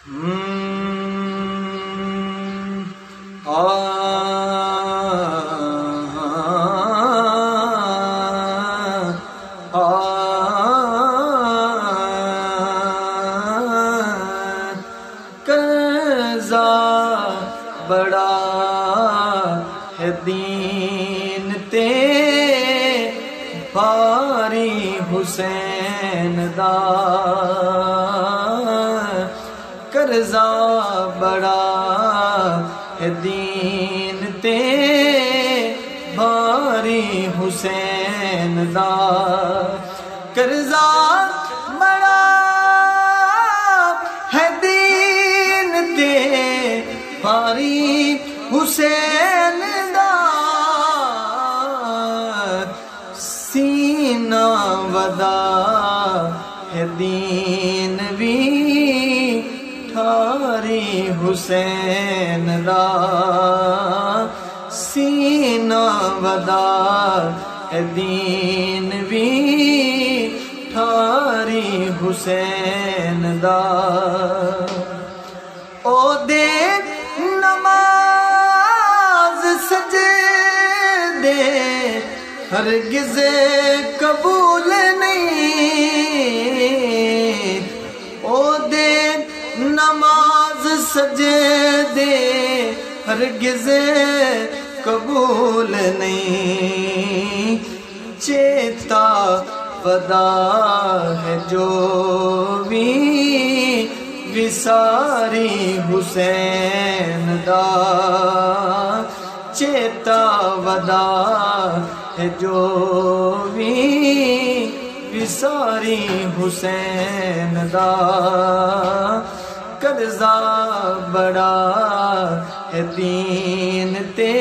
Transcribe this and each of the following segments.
कर्जा बड़ा है दीन ते भारी हुसैन दा। कर्जा बड़ा है दीन ते भारी हुसैन दा। कर्जा बड़ा है दीन ते भारी हुसैन दा। सीना वदा है दीन भी ठारी हुसैन दा। सीना वदा है दीन भी ठारी हुसैन दा। ओ दे नमाज सजदे हरगिज़ कबूल नहीं। ओ दे नमाज सजदे हरगिज़ कबूल नहीं। चेता वदा है जो भी विसारी हुसैन दा। चेता वदा है जो भी विसारी हुसैन दा। कर्जा बड़ा है दीन ते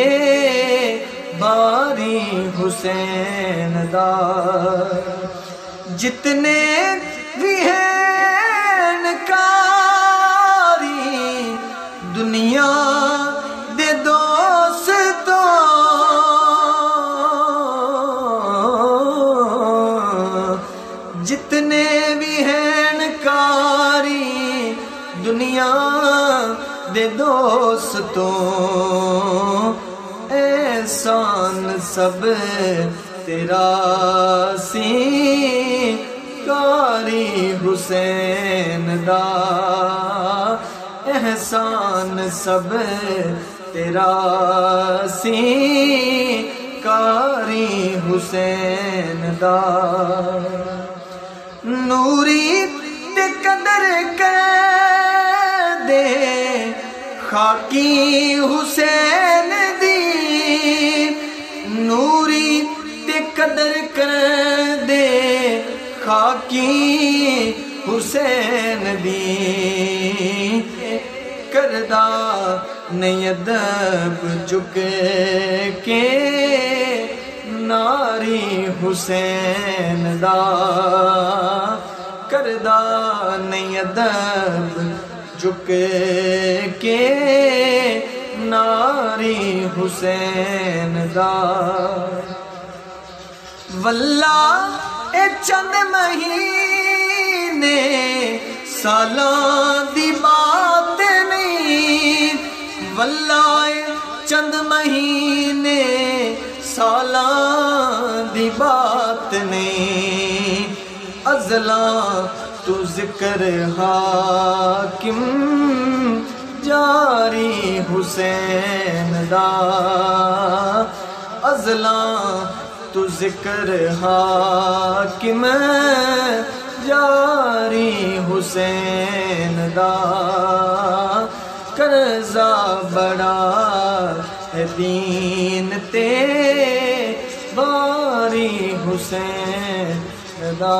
भारी हुसैन दा। जितने भी हैं नकारी दुनिया दे दोस्तों, जितने भी हैं नकारी दुनिया दे दोस्तों, एहसान सब तेरा सी कारी हुसैन दा। एहसान सब तेरा सी कारी हुसैन दा। नूरी ते कदर कर दे खाकी हुसैन दी। नूरी ते कदर कर दे खाकी हुसैन दी। करदा नहीं अदब झुक के नारी हुसैन दा। करदा नहीं अदब झुक के नारी हुसैन दा। वल्ला ए चंद महीने सालां दी बात नहीं। वल्ला ए चंद महीने सालां दी बात नहीं। अज़ला तू जिक्र हाकिम जारी हुसैन दा। अज़ला तू जिक्र हाकिम जारी हुसैन दा। कर्जा बड़ा है दीन ते भारी हुसैन दा।